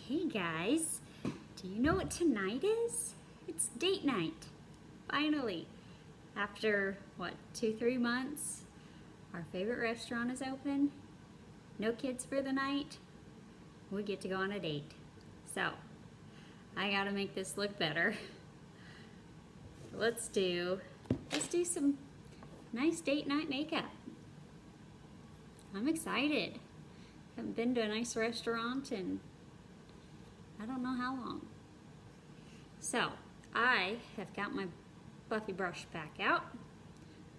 Hey guys, do you know what tonight is? It's date night. Finally. After, what, 2-3 months, our favorite restaurant is open. No kids for the night. We get to go on a date. So, I gotta make this look better. Let's do some nice date night makeup. I'm excited. Haven't been to a nice restaurant in I don't know how long. So, I have got my Buffy brush back out.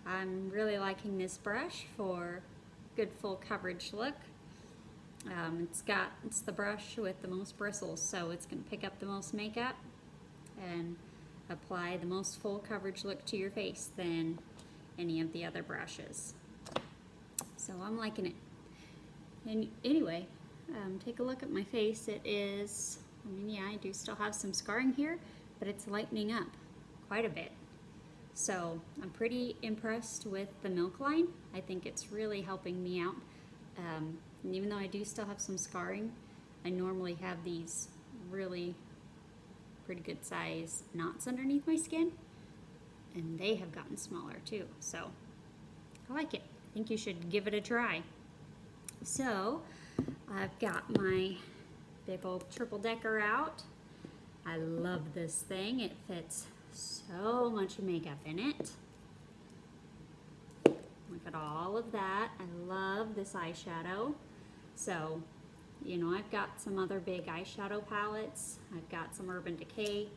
I'm really liking this brush for good full coverage look. It's the brush with the most bristles, so it's going to pick up the most makeup and apply the most full coverage look to your face than any of the other brushes. So I'm liking it. And anyway, take a look at my face. I do still have some scarring here, but it's lightening up quite a bit. So I'm pretty impressed with the Milk line. I think it's really helping me out. And even though I do still have some scarring, I normally have these really pretty good size knots underneath my skin, and they have gotten smaller too. So I like it. I think you should give it a try. So I've got my big old triple decker out. I love this thing. It fits so much makeup in it. Look at all of that. I love this eyeshadow. So, I've got some other big eyeshadow palettes. I've got some Urban Decay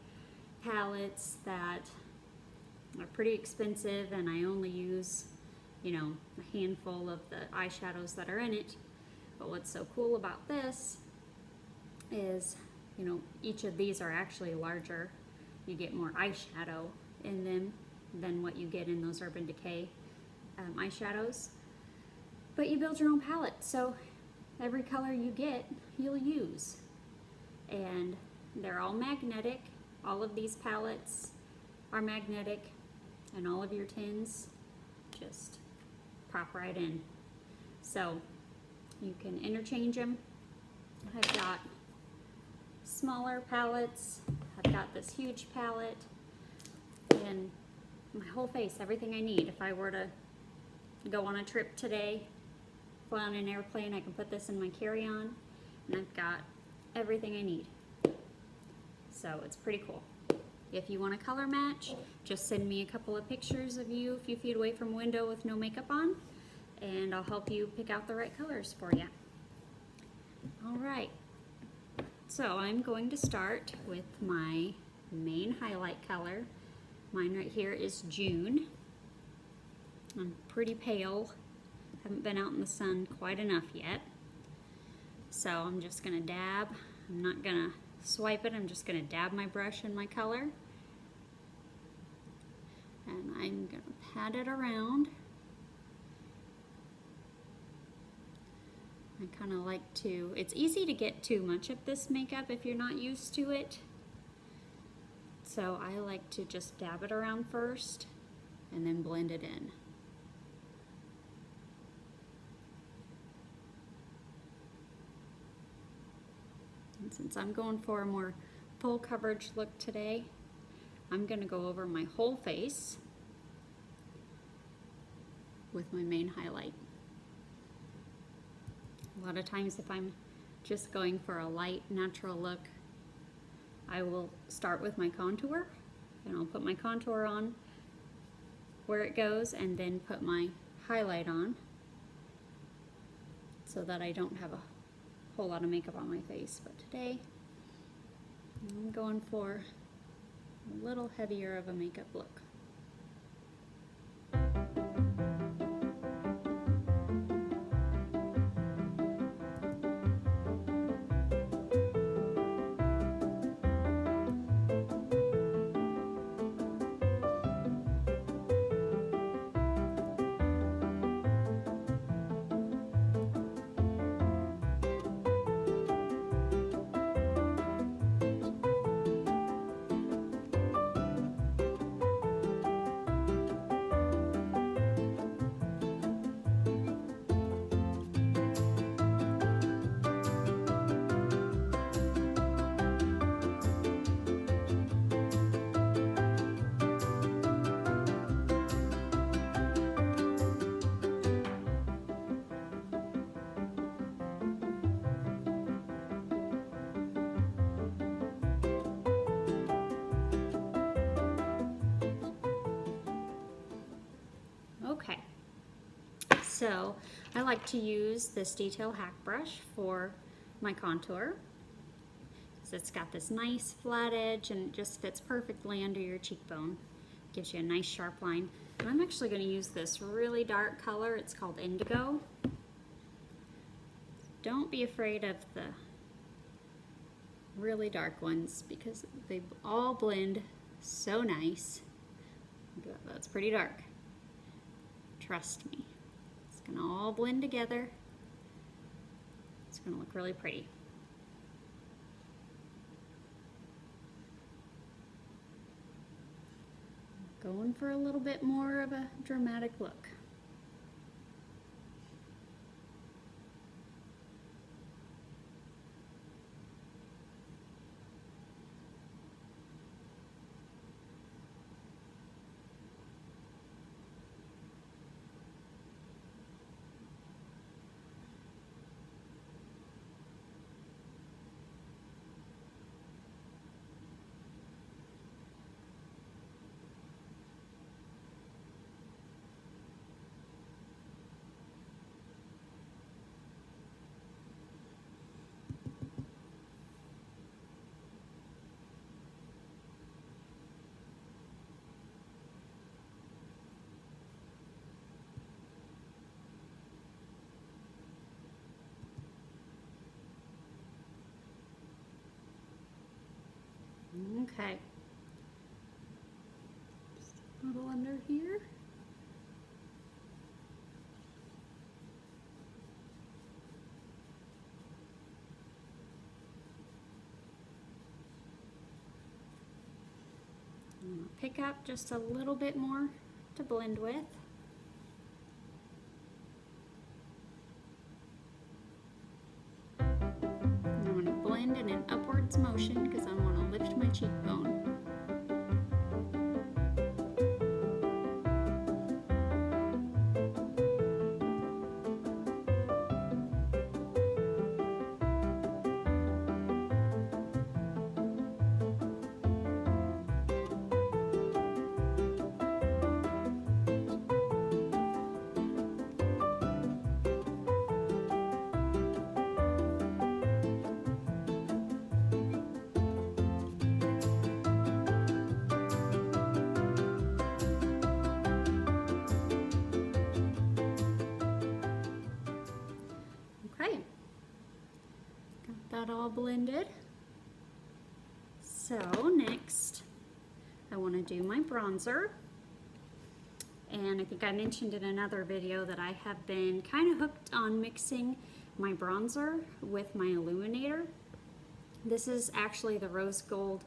palettes that are pretty expensive, and I only use, a handful of the eyeshadows that are in it. But what's so cool about this is, each of these are actually larger. You get more eyeshadow in them than what you get in those Urban Decay eyeshadows. But you build your own palette, so every color you get, you'll use. And they're all magnetic. All of these palettes are magnetic, and all of your tins just pop right in. So you can interchange them. I've got smaller palettes. I've got this huge palette, and my whole face, everything I need. If I were to go on a trip today, fly on an airplane, I can put this in my carry-on, and I've got everything I need. So it's pretty cool. If you want to color match, just send me a couple of pictures of you a few feet away from a window with no makeup on, and I'll help you pick out the right colors for you. All right. So I'm going to start with my main highlight color. Mine right here is June. I'm pretty pale. Haven't been out in the sun quite enough yet. So I'm just gonna dab. I'm not gonna swipe it. I'm just gonna dab my brush in my color. And I'm gonna pat it around. I kind of like to, it's easy to get too much of this makeup if you're not used to it. So I like to just dab it around first and then blend it in. And since I'm going for a more full coverage look today, I'm going to go over my whole face with my main highlight. A lot of times if I'm just going for a light, natural look, I will start with my contour, and I'll put my contour on where it goes and then put my highlight on so that I don't have a whole lot of makeup on my face. But today, I'm going for a little heavier of a makeup look. So I like to use this Detail Hack brush for my contour. So it's got this nice flat edge and it just fits perfectly under your cheekbone. Gives you a nice sharp line. And I'm actually going to use this really dark color. It's called Indigo. Don't be afraid of the really dark ones because they all blend so nice. That's pretty dark. Trust me. It's going to all blend together. It's going to look really pretty. Going for a little bit more of a dramatic look. Okay. Just a little under here. Pick up just a little bit more to blend with. And I'm going to blend in an upwards motion because I want to lift my cheekbone. Okay, got that all blended. So next, I want to do my bronzer. And I think I mentioned in another video that I have been kind of hooked on mixing my bronzer with my illuminator. This is actually the rose gold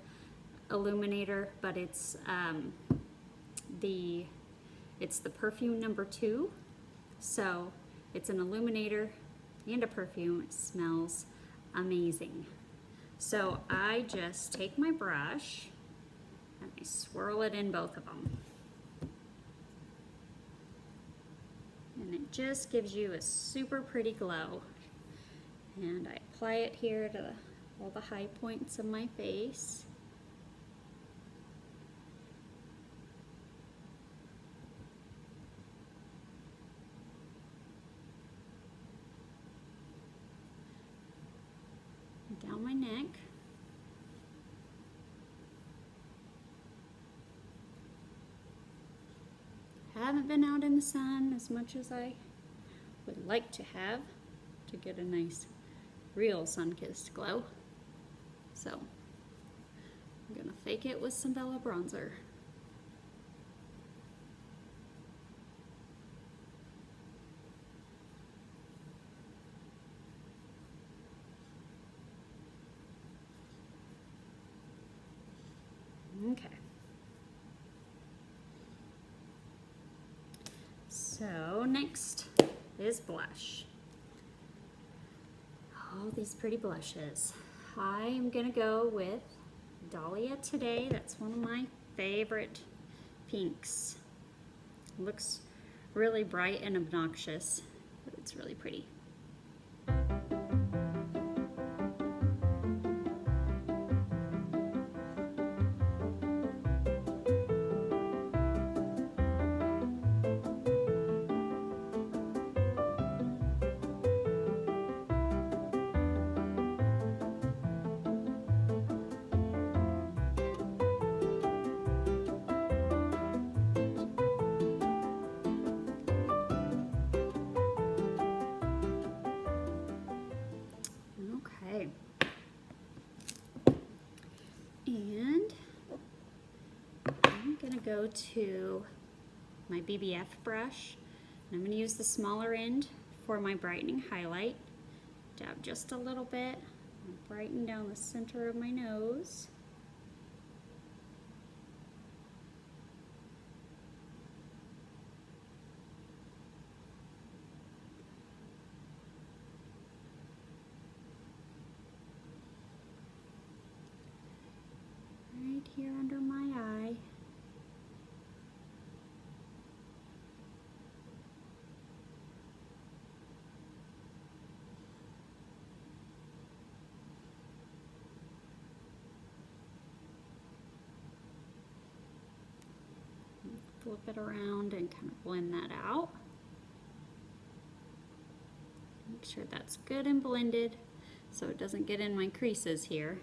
illuminator, but it's the perfume number 2. So it's an illuminator and a perfume. It smells amazing. So I just take my brush and I swirl it in both of them. And it just gives you a super pretty glow. And I apply it here to all the high points of my face. Down my neck. Haven't been out in the sun as much as I would like to have to get a nice real sun-kissed glow. So I'm gonna fake it with some Bella bronzer. Okay. So next is blush. All these pretty blushes. I am gonna go with Dahlia today. That's one of my favorite pinks. It looks really bright and obnoxious, but it's really pretty. go to my BBF brush. And I'm going to use the smaller end for my brightening highlight. Dab just a little bit. And brighten down the center of my nose. Right here under my eye. Flip it around and kind of blend that out. Make sure that's good and blended so it doesn't get in my creases here.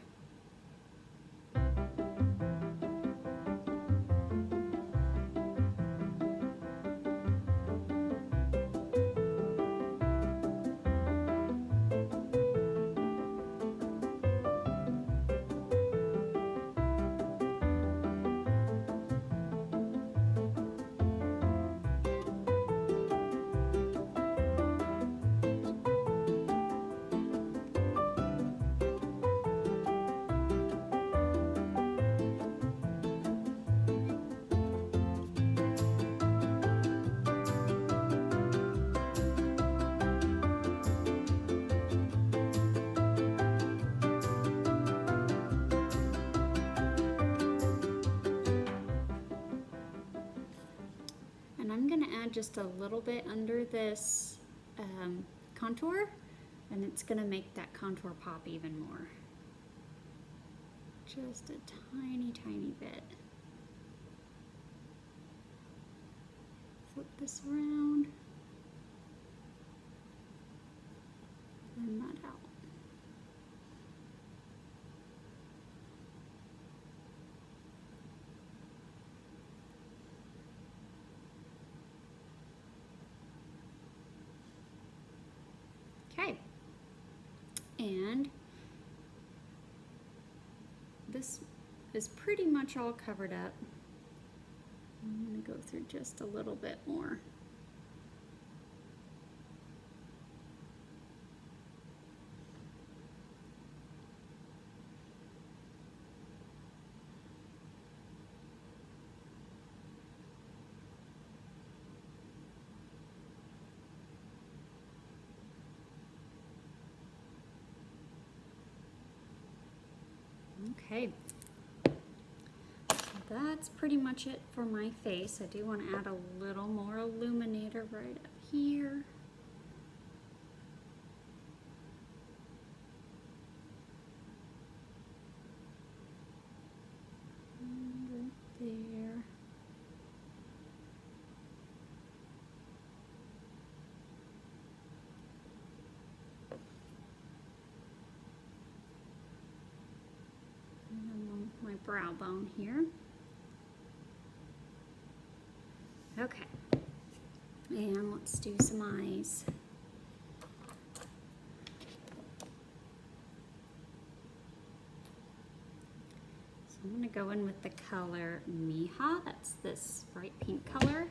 Just a little bit under this contour, and it's going to make that contour pop even more. Just a tiny, tiny bit. Flip this around. Blend that out. Okay, and this is pretty much all covered up. I'm going to go through just a little bit more. Okay, so that's pretty much it for my face. I do want to add a little more illuminator right up here. And right there. My brow bone here. Okay, and let's do some eyes. So I'm going to go in with the color Mija. That's this bright pink color.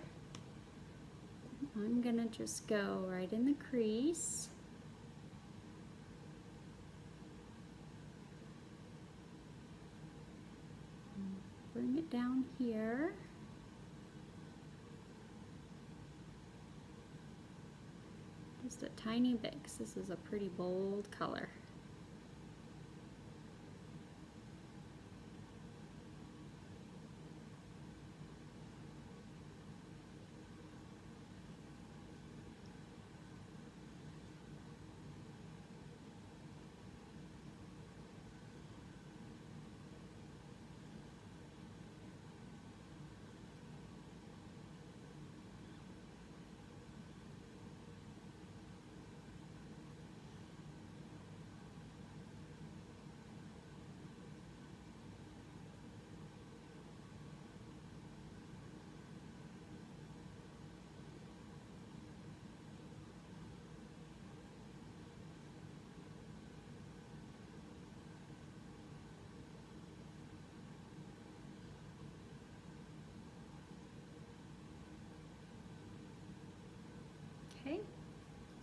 I'm going to just go right in the crease. Bring it down here. Just a tiny bit, because this is a pretty bold color.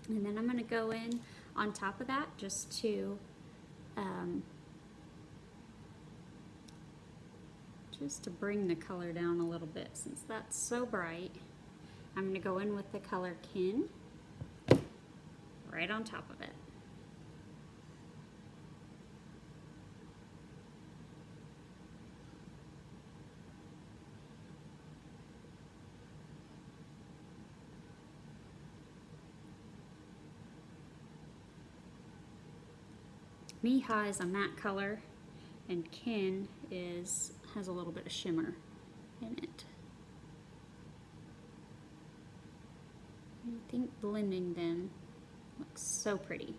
And then I'm going to go in on top of that just to bring the color down a little bit since that's so bright. I'm going to go in with the color Kin right on top of it. Miha is a matte color and Kin has a little bit of shimmer in it. I think blending them looks so pretty.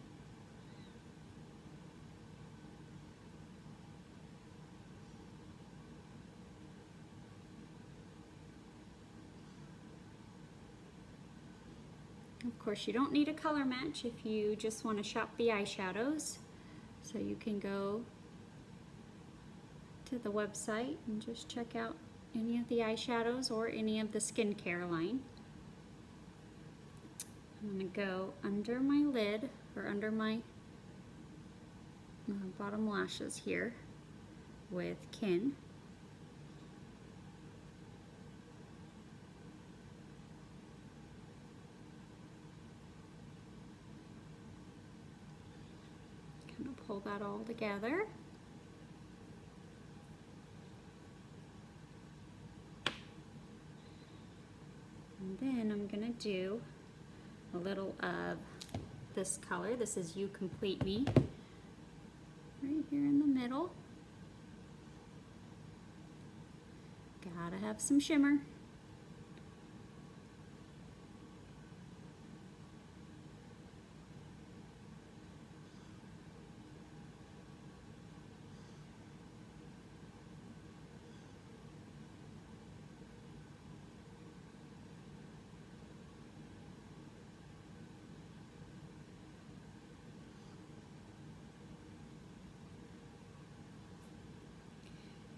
Of course, you don't need a color match if you just want to shop the eyeshadows. So you can go to the website and just check out any of the eyeshadows or any of the skincare line. I'm going to go under my lid or under my bottom lashes here with Kin. Kind of pull that all together. And then I'm going to do a little of this color. This is You Complete Me, right here in the middle. Gotta have some shimmer.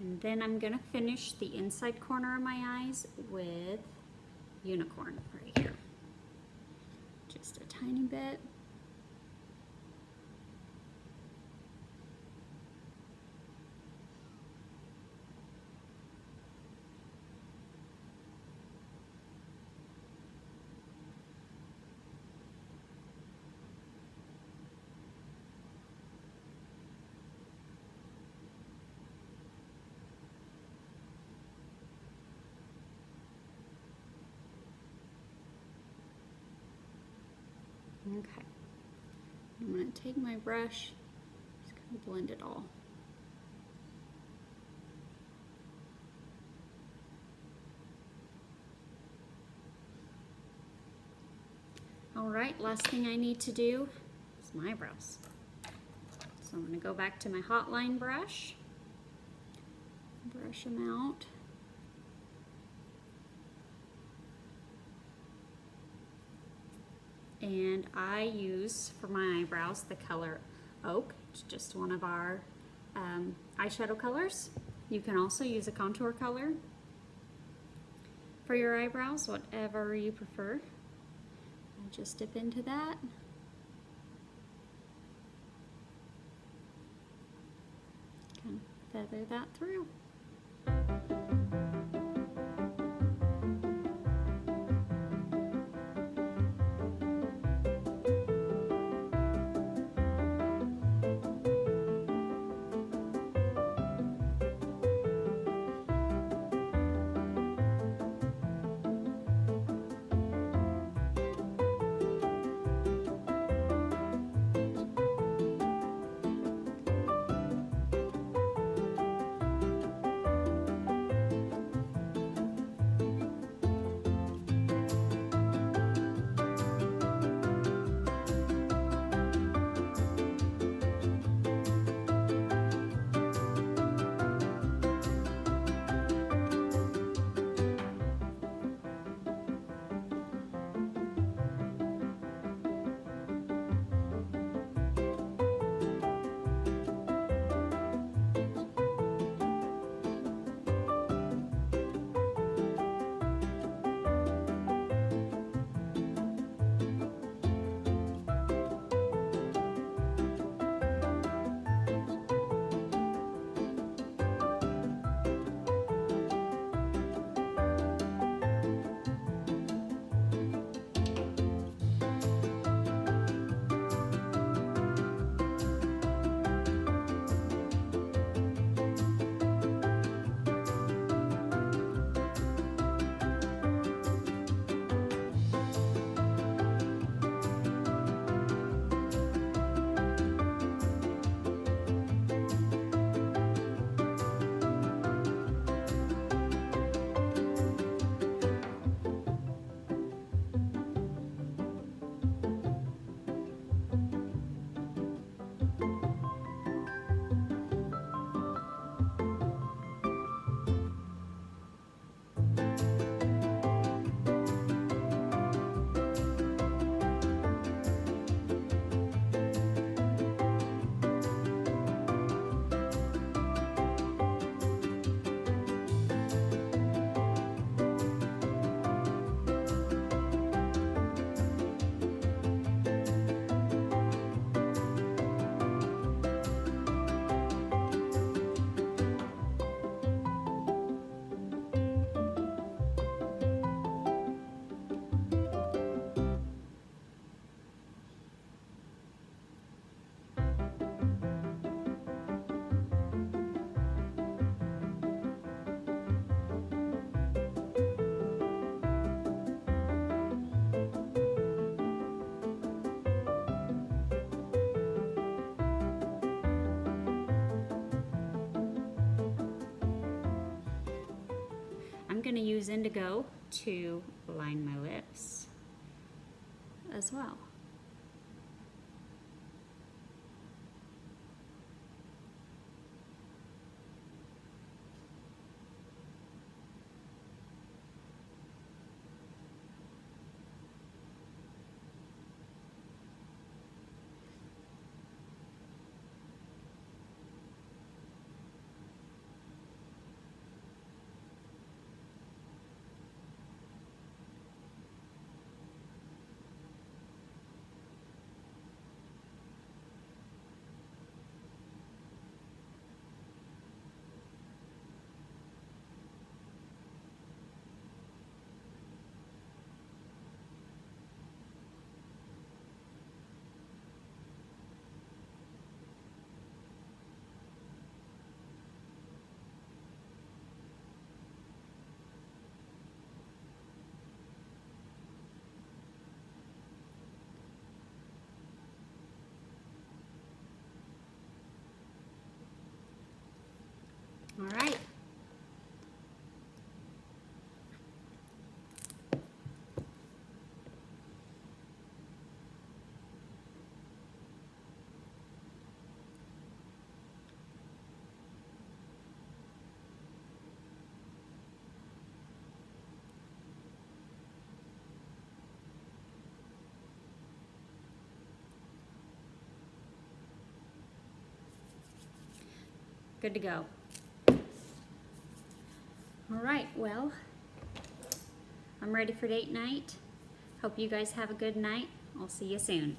And then I'm going to finish the inside corner of my eyes with Unicorn right here. Just a tiny bit. Okay, I'm going to take my brush, just kind of blend it all. Alright, last thing I need to do is my eyebrows. So I'm going to go back to my hotline brush, brush them out. And I use for my eyebrows the color Oak. It's just one of our eyeshadow colors. You can also use a contour color for your eyebrows, whatever you prefer. I'll just dip into that. Kind of feather that through. gonna use indigo to line my lips as well. All right. Good to go. All right, well, I'm ready for date night. Hope you guys have a good night. I'll see you soon.